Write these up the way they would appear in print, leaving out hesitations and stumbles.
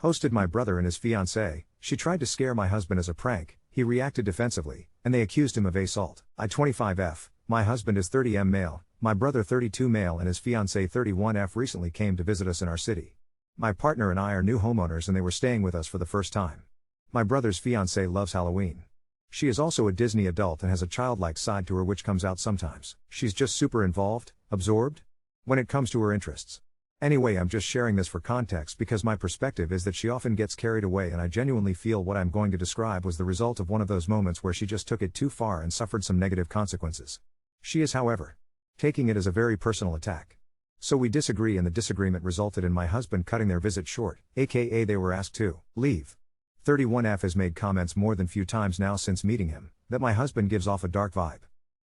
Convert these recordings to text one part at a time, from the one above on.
Hosted my brother and his fiancée. She tried to scare my husband as a prank, he reacted defensively, and they accused him of A-sault. I 25F, my husband is 30M male, my brother 32 male and his fiancée 31F recently came to visit us in our city. My partner and I are new homeowners and they were staying with us for the first time. My brother's fiancée loves Halloween. She is also a Disney adult and has a childlike side to her which comes out sometimes. She's just super involved, absorbed, when it comes to her interests. Anyway, I'm just sharing this for context because my perspective is that she often gets carried away and I genuinely feel what I'm going to describe was the result of one of those moments where she just took it too far and suffered some negative consequences. She is, however, taking it as a very personal attack. So we disagree and the disagreement resulted in my husband cutting their visit short, aka they were asked to leave. 31F has made comments more than few times now since meeting him, that my husband gives off a dark vibe.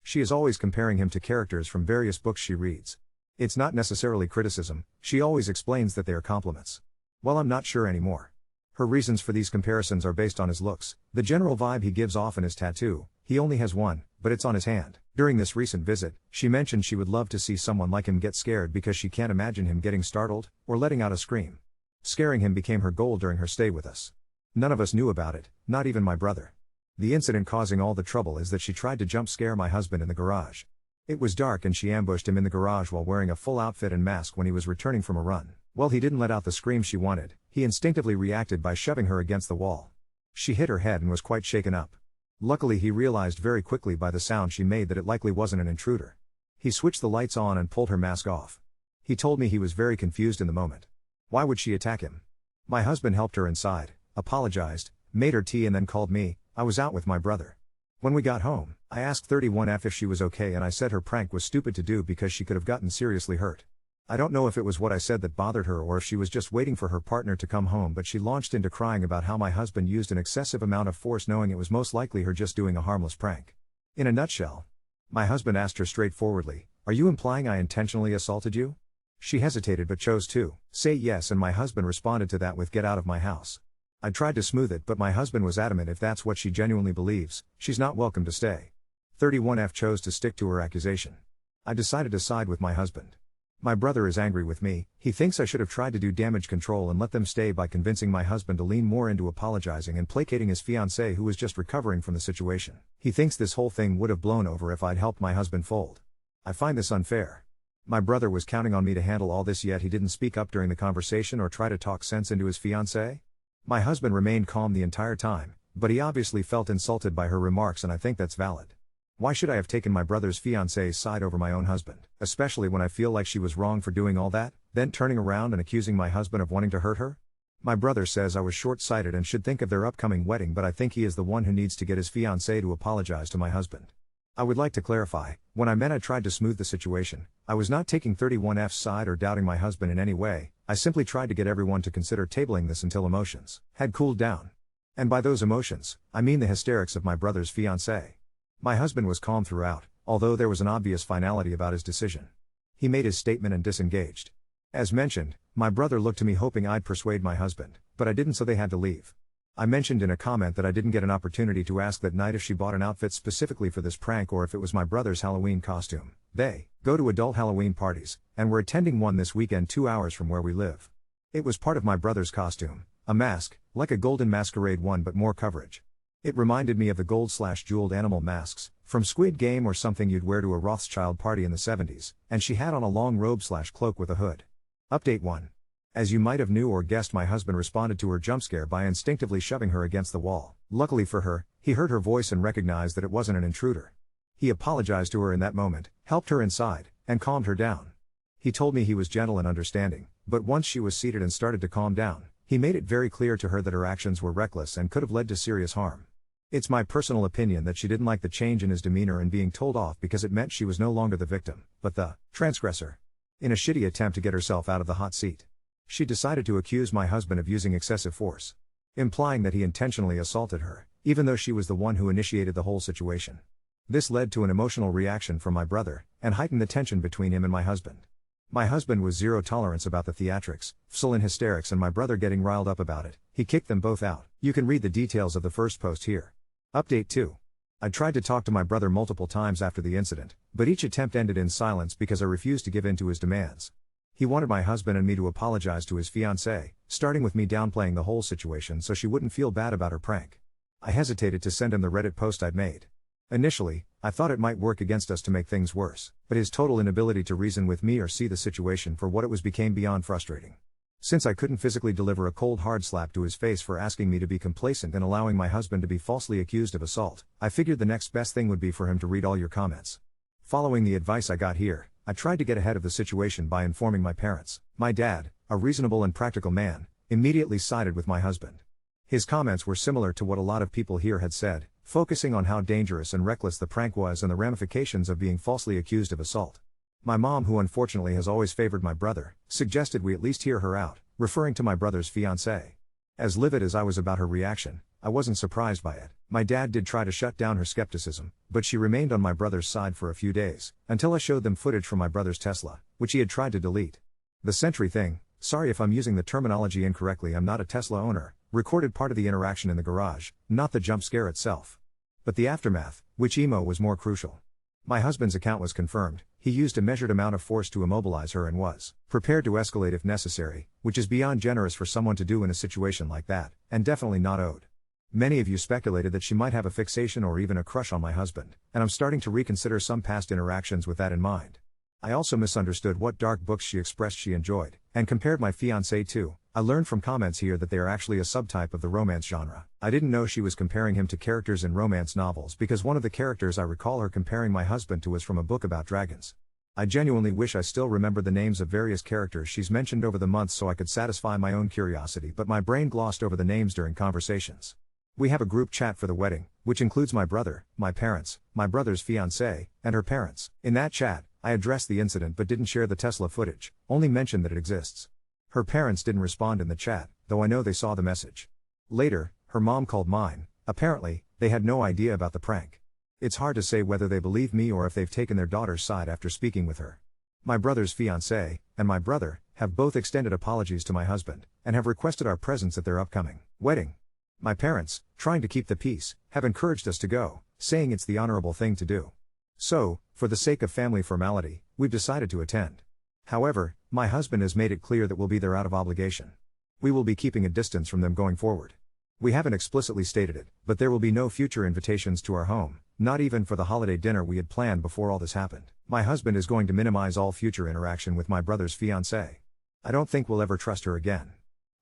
She is always comparing him to characters from various books she reads. It's not necessarily criticism, she always explains that they are compliments. Well, I'm not sure anymore. Her reasons for these comparisons are based on his looks, the general vibe he gives off and his tattoo. He only has one, but it's on his hand. During this recent visit, she mentioned she would love to see someone like him get scared because she can't imagine him getting startled, or letting out a scream. Scaring him became her goal during her stay with us. None of us knew about it, not even my brother. The incident causing all the trouble is that she tried to jump scare my husband in the garage. It was dark and she ambushed him in the garage while wearing a full outfit and mask when he was returning from a run. Well, he didn't let out the scream she wanted, he instinctively reacted by shoving her against the wall. She hit her head and was quite shaken up. Luckily he realized very quickly by the sound she made that it likely wasn't an intruder. He switched the lights on and pulled her mask off. He told me he was very confused in the moment. Why would she attack him? My husband helped her inside, apologized, made her tea and then called me. I was out with my brother. When we got home, I asked 31F if she was okay and I said her prank was stupid to do because she could have gotten seriously hurt. I don't know if it was what I said that bothered her or if she was just waiting for her partner to come home, but she launched into crying about how my husband used an excessive amount of force knowing it was most likely her just doing a harmless prank. In a nutshell, my husband asked her straightforwardly, "Are you implying I intentionally assaulted you?" She hesitated but chose to say yes and my husband responded to that with "Get out of my house." I tried to smooth it but my husband was adamant if that's what she genuinely believes, she's not welcome to stay. 31F chose to stick to her accusation. I decided to side with my husband. My brother is angry with me, he thinks I should have tried to do damage control and let them stay by convincing my husband to lean more into apologizing and placating his fiancée who was just recovering from the situation. He thinks this whole thing would have blown over if I'd helped my husband fold. I find this unfair. My brother was counting on me to handle all this yet he didn't speak up during the conversation or try to talk sense into his fiancée. My husband remained calm the entire time, but he obviously felt insulted by her remarks and I think that's valid. Why should I have taken my brother's fiancée's side over my own husband, especially when I feel like she was wrong for doing all that, then turning around and accusing my husband of wanting to hurt her? My brother says I was short-sighted and should think of their upcoming wedding, but I think he is the one who needs to get his fiancée to apologize to my husband. I would like to clarify, when I meant I tried to smooth the situation, I was not taking 31F's side or doubting my husband in any way, I simply tried to get everyone to consider tabling this until emotions had cooled down. And by those emotions, I mean the hysterics of my brother's fiancée. My husband was calm throughout, although there was an obvious finality about his decision. He made his statement and disengaged. As mentioned, my brother looked to me hoping I'd persuade my husband, but I didn't, so they had to leave. I mentioned in a comment that I didn't get an opportunity to ask that night if she bought an outfit specifically for this prank or if it was my brother's Halloween costume. They go to adult Halloween parties, and we're attending one this weekend 2 hours from where we live. It was part of my brother's costume, a mask, like a golden masquerade one but more coverage. It reminded me of the gold/jeweled animal masks, from Squid Game or something you'd wear to a Rothschild party in the 70s, and she had on a long robe/cloak with a hood. Update 1. As you might have knew or guessed, my husband responded to her jumpscare by instinctively shoving her against the wall. Luckily for her, he heard her voice and recognized that it wasn't an intruder. He apologized to her in that moment, helped her inside, and calmed her down. He told me he was gentle and understanding, but once she was seated and started to calm down, he made it very clear to her that her actions were reckless and could have led to serious harm. It's my personal opinion that she didn't like the change in his demeanor and being told off because it meant she was no longer the victim, but the transgressor. In a shitty attempt to get herself out of the hot seat, she decided to accuse my husband of using excessive force, implying that he intentionally assaulted her, even though she was the one who initiated the whole situation. This led to an emotional reaction from my brother, and heightened the tension between him and my husband. My husband was zero tolerance about the theatrics, full in hysterics, and my brother getting riled up about it. He kicked them both out. You can read the details of the first post here. Update 2. I tried to talk to my brother multiple times after the incident, but each attempt ended in silence because I refused to give in to his demands. He wanted my husband and me to apologize to his fiancée, starting with me downplaying the whole situation so she wouldn't feel bad about her prank. I hesitated to send him the Reddit post I'd made. Initially, I thought it might work against us to make things worse, but his total inability to reason with me or see the situation for what it was became beyond frustrating. Since I couldn't physically deliver a cold hard slap to his face for asking me to be complacent and allowing my husband to be falsely accused of assault, I figured the next best thing would be for him to read all your comments. Following the advice I got here, I tried to get ahead of the situation by informing my parents. My dad, a reasonable and practical man, immediately sided with my husband. His comments were similar to what a lot of people here had said, focusing on how dangerous and reckless the prank was and the ramifications of being falsely accused of assault. My mom, who unfortunately has always favored my brother, suggested we at least hear her out, referring to my brother's fiancée. As livid as I was about her reaction, I wasn't surprised by it. My dad did try to shut down her skepticism, but she remained on my brother's side for a few days, until I showed them footage from my brother's Tesla, which he had tried to delete. The Sentry thing, sorry if I'm using the terminology incorrectly, I'm not a Tesla owner, recorded part of the interaction in the garage, not the jump scare itself. But the aftermath, which emo was more crucial. My husband's account was confirmed. He used a measured amount of force to immobilize her and was prepared to escalate if necessary, which is beyond generous for someone to do in a situation like that, and definitely not owed. Many of you speculated that she might have a fixation or even a crush on my husband, and I'm starting to reconsider some past interactions with that in mind. I also misunderstood what dark books she expressed she enjoyed, and compared my fiancé to. I learned from comments here that they are actually a subtype of the romance genre. I didn't know she was comparing him to characters in romance novels because one of the characters I recall her comparing my husband to was from a book about dragons. I genuinely wish I still remember the names of various characters she's mentioned over the months so I could satisfy my own curiosity, but my brain glossed over the names during conversations. We have a group chat for the wedding, which includes my brother, my parents, my brother's fiancée, and her parents. In that chat, I addressed the incident but didn't share the Tesla footage, only mentioned that it exists. Her parents didn't respond in the chat, though I know they saw the message. Later, her mom called mine. Apparently, they had no idea about the prank. It's hard to say whether they believe me or if they've taken their daughter's side after speaking with her. My brother's fiancée, and my brother, have both extended apologies to my husband, and have requested our presence at their upcoming wedding. My parents, trying to keep the peace, have encouraged us to go, saying it's the honorable thing to do. So, for the sake of family formality, we've decided to attend. However, my husband has made it clear that we'll be there out of obligation. We will be keeping a distance from them going forward. We haven't explicitly stated it, but there will be no future invitations to our home, not even for the holiday dinner we had planned before all this happened. My husband is going to minimize all future interaction with my brother's fiancée. I don't think we'll ever trust her again.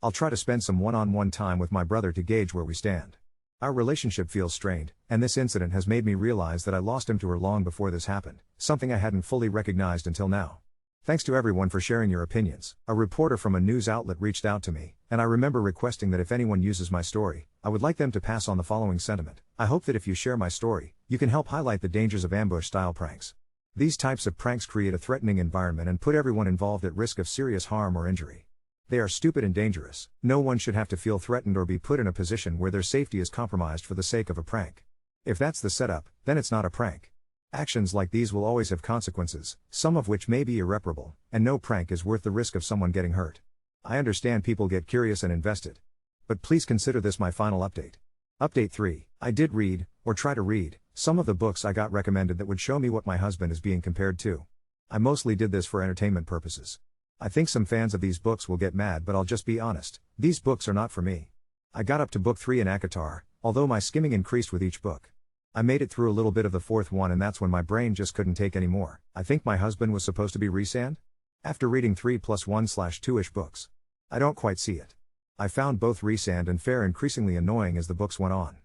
I'll try to spend some one-on-one time with my brother to gauge where we stand. Our relationship feels strained, and this incident has made me realize that I lost him to her long before this happened, something I hadn't fully recognized until now. Thanks to everyone for sharing your opinions. A reporter from a news outlet reached out to me, and I remember requesting that if anyone uses my story, I would like them to pass on the following sentiment. I hope that if you share my story, you can help highlight the dangers of ambush-style pranks. These types of pranks create a threatening environment and put everyone involved at risk of serious harm or injury. They are stupid and dangerous. No one should have to feel threatened or be put in a position where their safety is compromised for the sake of a prank. If that's the setup, then it's not a prank. Actions like these will always have consequences, some of which may be irreparable, and no prank is worth the risk of someone getting hurt. I understand people get curious and invested. But please consider this my final update. Update 3. I did read, or try to read, some of the books I got recommended that would show me what my husband is being compared to. I mostly did this for entertainment purposes. I think some fans of these books will get mad, but I'll just be honest, these books are not for me. I got up to book 3 in Akatar, although my skimming increased with each book. I made it through a little bit of the 4th one and that's when my brain just couldn't take any more. I think my husband was supposed to be Rhysand? After reading 3+1/2-ish books. I don't quite see it. I found both Rhysand and Fair increasingly annoying as the books went on.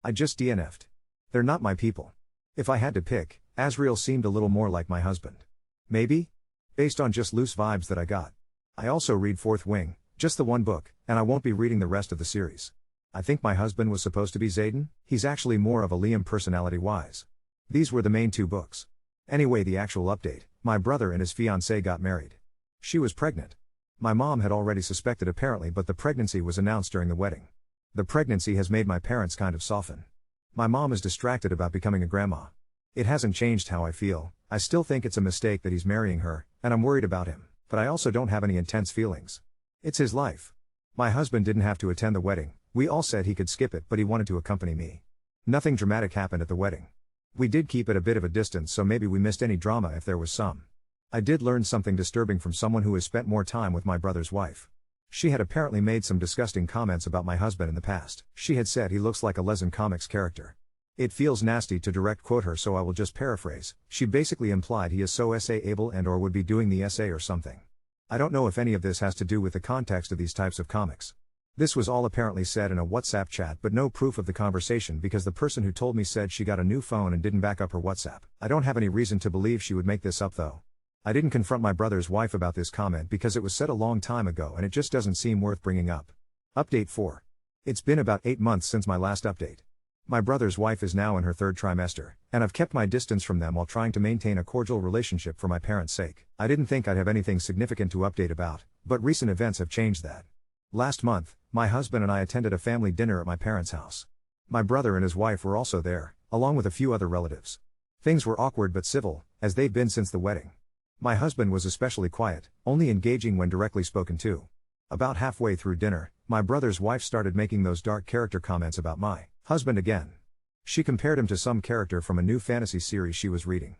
I just DNF'd. They're not my people. If I had to pick, Asriel seemed a little more like my husband. Maybe? Based on just loose vibes that I got. I also read Fourth Wing, just the one book, and I won't be reading the rest of the series. I think my husband was supposed to be Xaden. He's actually more of a Liam personality-wise. These were the main 2 books. Anyway, the actual update, my brother and his fiancée got married. She was pregnant. My mom had already suspected apparently, but the pregnancy was announced during the wedding. The pregnancy has made my parents kind of soften. My mom is distracted about becoming a grandma. It hasn't changed how I feel. I still think it's a mistake that he's marrying her, and I'm worried about him, but I also don't have any intense feelings. It's his life. My husband didn't have to attend the wedding. We all said he could skip it, but he wanted to accompany me. Nothing dramatic happened at the wedding. We did keep at a bit of a distance, so maybe we missed any drama if there was some. I did learn something disturbing from someone who has spent more time with my brother's wife. She had apparently made some disgusting comments about my husband in the past. She had said he looks like a Lesson Comics character. It feels nasty to direct quote her, so I will just paraphrase. She basically implied he is so essay able and or would be doing the essay or something. I don't know if any of this has to do with the context of these types of comics. This was all apparently said in a WhatsApp chat, but no proof of the conversation because the person who told me said she got a new phone and didn't back up her WhatsApp. I don't have any reason to believe she would make this up though. I didn't confront my brother's wife about this comment because it was said a long time ago and it just doesn't seem worth bringing up. Update 4. It's been about 8 months since my last update. My brother's wife is now in her 3rd trimester, and I've kept my distance from them while trying to maintain a cordial relationship for my parents' sake. I didn't think I'd have anything significant to update about, but recent events have changed that. Last month, my husband and I attended a family dinner at my parents' house. My brother and his wife were also there, along with a few other relatives. Things were awkward but civil, as they've been since the wedding. My husband was especially quiet, only engaging when directly spoken to. About halfway through dinner, my brother's wife started making those dark character comments about my husband again. She compared him to some character from a new fantasy series she was reading.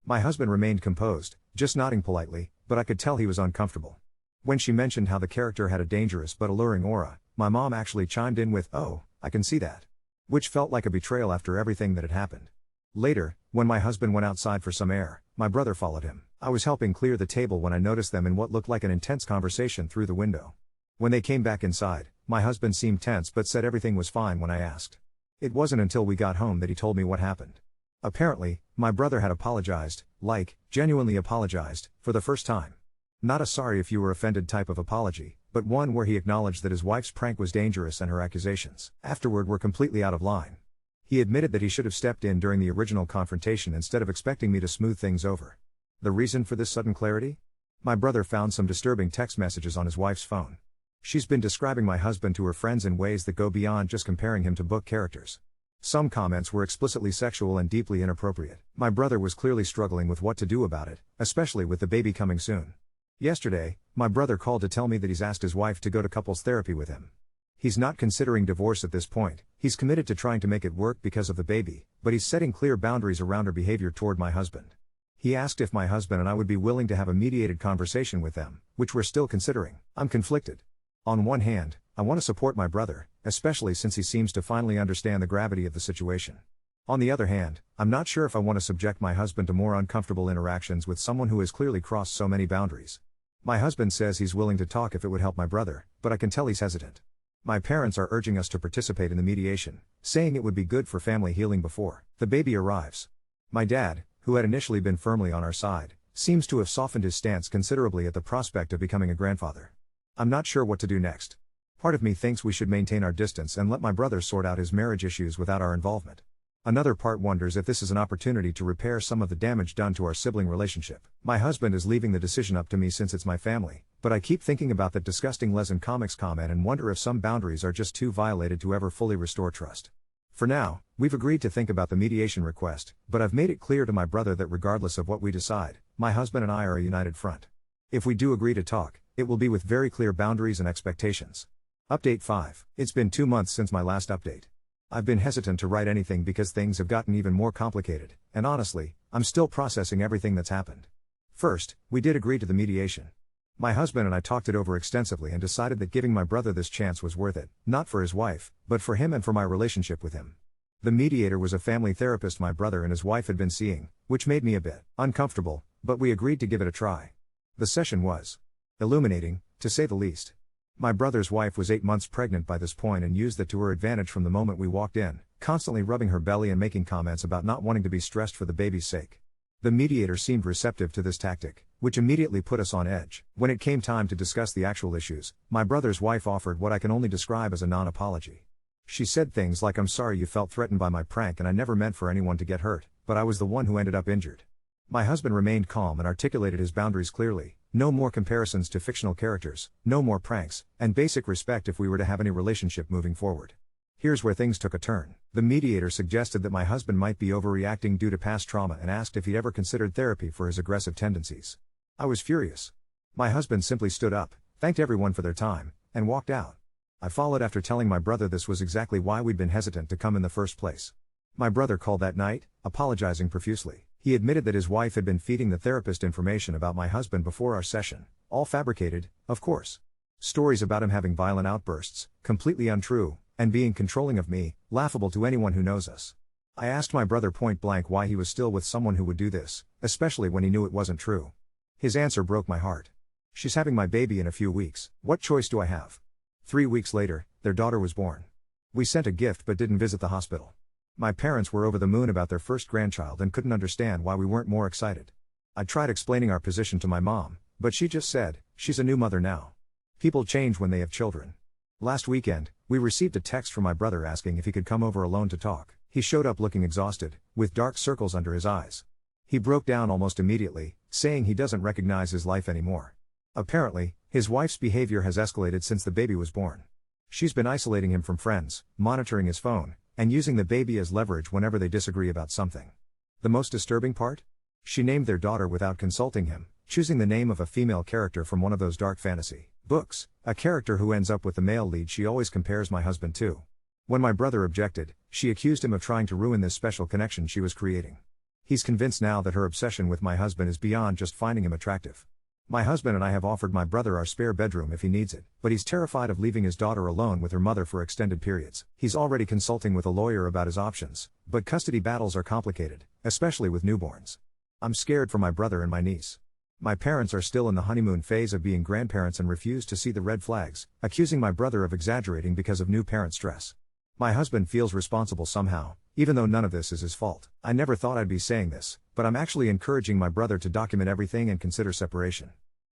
My husband remained composed, just nodding politely, but I could tell he was uncomfortable. When she mentioned how the character had a dangerous but alluring aura, my mom actually chimed in with, "Oh, I can see that." Which felt like a betrayal after everything that had happened. Later, when my husband went outside for some air, my brother followed him. I was helping clear the table when I noticed them in what looked like an intense conversation through the window. When they came back inside, my husband seemed tense but said everything was fine when I asked. It wasn't until we got home that he told me what happened. Apparently, my brother had apologized, genuinely apologized, for the first time. Not a sorry if you were offended type of apology, but one where he acknowledged that his wife's prank was dangerous and her accusations afterward were completely out of line. He admitted that he should have stepped in during the original confrontation instead of expecting me to smooth things over. The reason for this sudden clarity? My brother found some disturbing text messages on his wife's phone. She's been describing my husband to her friends in ways that go beyond just comparing him to book characters. Some comments were explicitly sexual and deeply inappropriate. My brother was clearly struggling with what to do about it, especially with the baby coming soon. Yesterday, my brother called to tell me that he's asked his wife to go to couples therapy with him. He's not considering divorce at this point, he's committed to trying to make it work because of the baby, but he's setting clear boundaries around her behavior toward my husband. He asked if my husband and I would be willing to have a mediated conversation with them, which we're still considering. I'm conflicted. On one hand, I want to support my brother, especially since he seems to finally understand the gravity of the situation. On the other hand, I'm not sure if I want to subject my husband to more uncomfortable interactions with someone who has clearly crossed so many boundaries. My husband says he's willing to talk if it would help my brother, but I can tell he's hesitant. My parents are urging us to participate in the mediation, saying it would be good for family healing before the baby arrives. My dad, who had initially been firmly on our side, seems to have softened his stance considerably at the prospect of becoming a grandfather. I'm not sure what to do next. Part of me thinks we should maintain our distance and let my brother sort out his marriage issues without our involvement. Another part wonders if this is an opportunity to repair some of the damage done to our sibling relationship. My husband is leaving the decision up to me since it's my family, but I keep thinking about that disgusting Lesson Comics comment and wonder if some boundaries are just too violated to ever fully restore trust. For now, we've agreed to think about the mediation request, but I've made it clear to my brother that regardless of what we decide, my husband and I are a united front. If we do agree to talk, it will be with very clear boundaries and expectations. Update 5. It's been 2 months since my last update. I've been hesitant to write anything because things have gotten even more complicated, and honestly, I'm still processing everything that's happened. First, we did agree to the mediation. My husband and I talked it over extensively and decided that giving my brother this chance was worth it, not for his wife, but for him and for my relationship with him. The mediator was a family therapist my brother and his wife had been seeing, which made me a bit uncomfortable, but we agreed to give it a try. The session was illuminating, to say the least. My brother's wife was 8 months pregnant by this point and used that to her advantage from the moment we walked in, constantly rubbing her belly and making comments about not wanting to be stressed for the baby's sake. The mediator seemed receptive to this tactic, which immediately put us on edge. When it came time to discuss the actual issues, my brother's wife offered what I can only describe as a non-apology. She said things like, "I'm sorry you felt threatened by my prank and I never meant for anyone to get hurt, but I was the one who ended up injured." My husband remained calm and articulated his boundaries clearly. No more comparisons to fictional characters, no more pranks, and basic respect if we were to have any relationship moving forward. Here's where things took a turn. The mediator suggested that my husband might be overreacting due to past trauma and asked if he'd ever considered therapy for his aggressive tendencies. I was furious. My husband simply stood up, thanked everyone for their time, and walked out. I followed after telling my brother this was exactly why we'd been hesitant to come in the first place. My brother called that night, apologizing profusely. He admitted that his wife had been feeding the therapist information about my husband before our session, all fabricated, of course. Stories about him having violent outbursts, completely untrue, and being controlling of me, laughable to anyone who knows us. I asked my brother point blank why he was still with someone who would do this, especially when he knew it wasn't true. His answer broke my heart. She's having my baby in a few weeks, what choice do I have? 3 weeks later, their daughter was born. We sent a gift but didn't visit the hospital. My parents were over the moon about their first grandchild and couldn't understand why we weren't more excited. I tried explaining our position to my mom, but she just said, she's a new mother now. People change when they have children. Last weekend, we received a text from my brother asking if he could come over alone to talk. He showed up looking exhausted, with dark circles under his eyes. He broke down almost immediately, saying he doesn't recognize his life anymore. Apparently, his wife's behavior has escalated since the baby was born. She's been isolating him from friends, monitoring his phone, and using the baby as leverage whenever they disagree about something. The most disturbing part? She named their daughter without consulting him, choosing the name of a female character from one of those dark fantasy books, a character who ends up with the male lead she always compares my husband to. When my brother objected, she accused him of trying to ruin this special connection she was creating. He's convinced now that her obsession with my husband is beyond just finding him attractive. My husband and I have offered my brother our spare bedroom if he needs it, but he's terrified of leaving his daughter alone with her mother for extended periods. He's already consulting with a lawyer about his options, but custody battles are complicated, especially with newborns. I'm scared for my brother and my niece. My parents are still in the honeymoon phase of being grandparents and refuse to see the red flags, accusing my brother of exaggerating because of new parent stress. My husband feels responsible somehow, even though none of this is his fault. I never thought I'd be saying this, but I'm actually encouraging my brother to document everything and consider separation.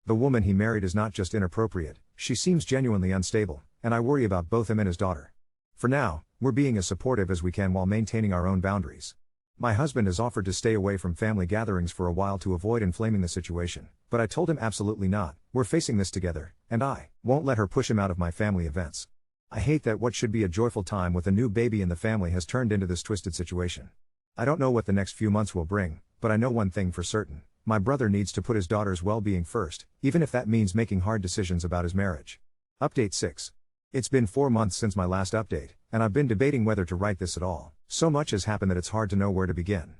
The woman he married is not just inappropriate, she seems genuinely unstable, and I worry about both him and his daughter. For now, we're being as supportive as we can while maintaining our own boundaries. My husband has offered to stay away from family gatherings for a while to avoid inflaming the situation, but I told him absolutely not, we're facing this together, and I won't let her push him out of my family events. I hate that what should be a joyful time with a new baby in the family has turned into this twisted situation. I don't know what the next few months will bring, but I know one thing for certain. My brother needs to put his daughter's well-being first, even if that means making hard decisions about his marriage. Update 6. It's been 4 months since my last update, and I've been debating whether to write this at all. So much has happened that it's hard to know where to begin.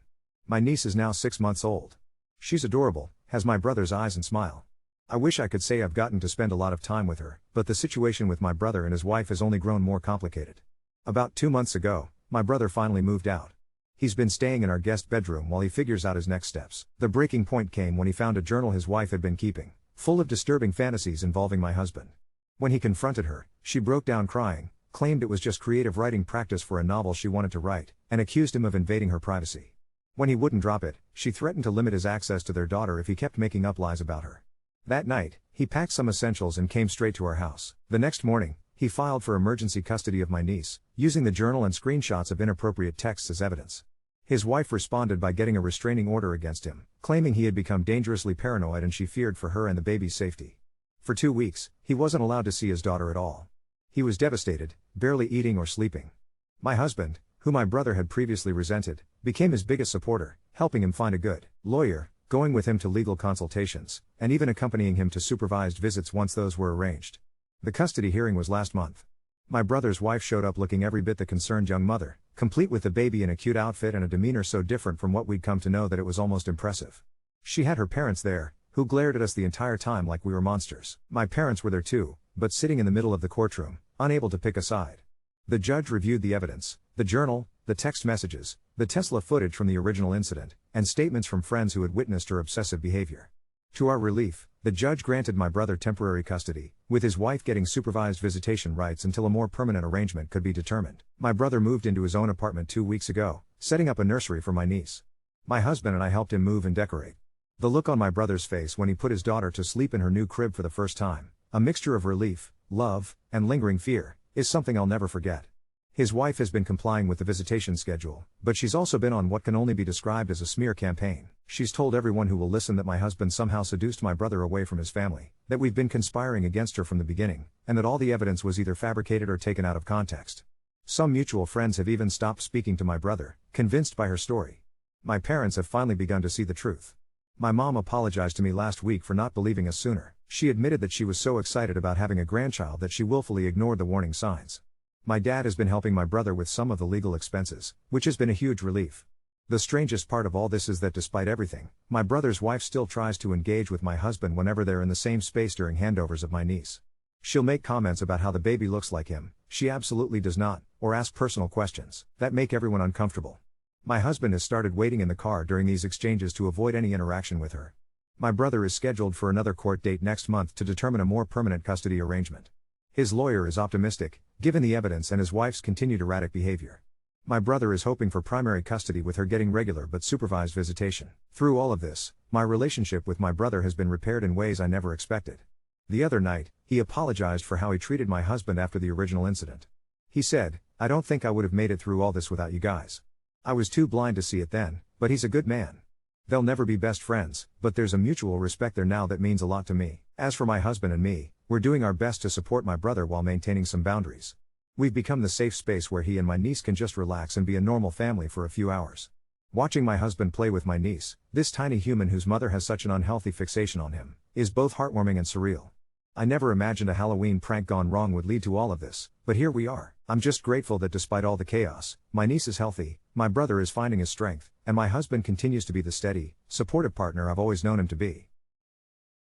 My niece is now 6 months old. She's adorable, has my brother's eyes and smile. I wish I could say I've gotten to spend a lot of time with her, but the situation with my brother and his wife has only grown more complicated. About 2 months ago, my brother finally moved out. He's been staying in our guest bedroom while he figures out his next steps. The breaking point came when he found a journal his wife had been keeping, full of disturbing fantasies involving my husband. When he confronted her, she broke down crying, claimed it was just creative writing practice for a novel she wanted to write, and accused him of invading her privacy. When he wouldn't drop it, she threatened to limit his access to their daughter if he kept making up lies about her. That night, he packed some essentials and came straight to our house. The next morning, he filed for emergency custody of my niece, using the journal and screenshots of inappropriate texts as evidence. His wife responded by getting a restraining order against him, claiming he had become dangerously paranoid and she feared for her and the baby's safety. For 2 weeks, he wasn't allowed to see his daughter at all. He was devastated, barely eating or sleeping. My husband, who my brother had previously resented, became his biggest supporter, helping him find a good lawyer, going with him to legal consultations, and even accompanying him to supervised visits once those were arranged. The custody hearing was last month. My brother's wife showed up looking every bit the concerned young mother, complete with the baby in a cute outfit and a demeanor so different from what we'd come to know that it was almost impressive. She had her parents there, who glared at us the entire time like we were monsters. My parents were there too, but sitting in the middle of the courtroom, unable to pick a side. The judge reviewed the evidence, the journal, the text messages, the Tesla footage from the original incident, and statements from friends who had witnessed her obsessive behavior. To our relief, the judge granted my brother temporary custody, with his wife getting supervised visitation rights until a more permanent arrangement could be determined. My brother moved into his own apartment 2 weeks ago, setting up a nursery for my niece. My husband and I helped him move and decorate. The look on my brother's face when he put his daughter to sleep in her new crib for the first time, a mixture of relief, love, and lingering fear, is something I'll never forget. His wife has been complying with the visitation schedule, but she's also been on what can only be described as a smear campaign. She's told everyone who will listen that my husband somehow seduced my brother away from his family, that we've been conspiring against her from the beginning, and that all the evidence was either fabricated or taken out of context. Some mutual friends have even stopped speaking to my brother, convinced by her story. My parents have finally begun to see the truth. My mom apologized to me last week for not believing us sooner. She admitted that she was so excited about having a grandchild that she willfully ignored the warning signs. My dad has been helping my brother with some of the legal expenses, which has been a huge relief. The strangest part of all this is that despite everything, my brother's wife still tries to engage with my husband whenever they're in the same space during handovers of my niece. She'll make comments about how the baby looks like him, she absolutely does not, or ask personal questions that make everyone uncomfortable. My husband has started waiting in the car during these exchanges to avoid any interaction with her. My brother is scheduled for another court date next month to determine a more permanent custody arrangement. His lawyer is optimistic, given the evidence and his wife's continued erratic behavior. My brother is hoping for primary custody with her getting regular but supervised visitation. Through all of this, my relationship with my brother has been repaired in ways I never expected. The other night, he apologized for how he treated my husband after the original incident. He said, "I don't think I would have made it through all this without you guys. I was too blind to see it then, but he's a good man. They'll never be best friends, but there's a mutual respect there now that means a lot to me. As for my husband and me, we're doing our best to support my brother while maintaining some boundaries. We've become the safe space where he and my niece can just relax and be a normal family for a few hours." Watching my husband play with my niece, this tiny human whose mother has such an unhealthy fixation on him, is both heartwarming and surreal. I never imagined a Halloween prank gone wrong would lead to all of this, but here we are. I'm just grateful that despite all the chaos, my niece is healthy, my brother is finding his strength, and my husband continues to be the steady, supportive partner I've always known him to be.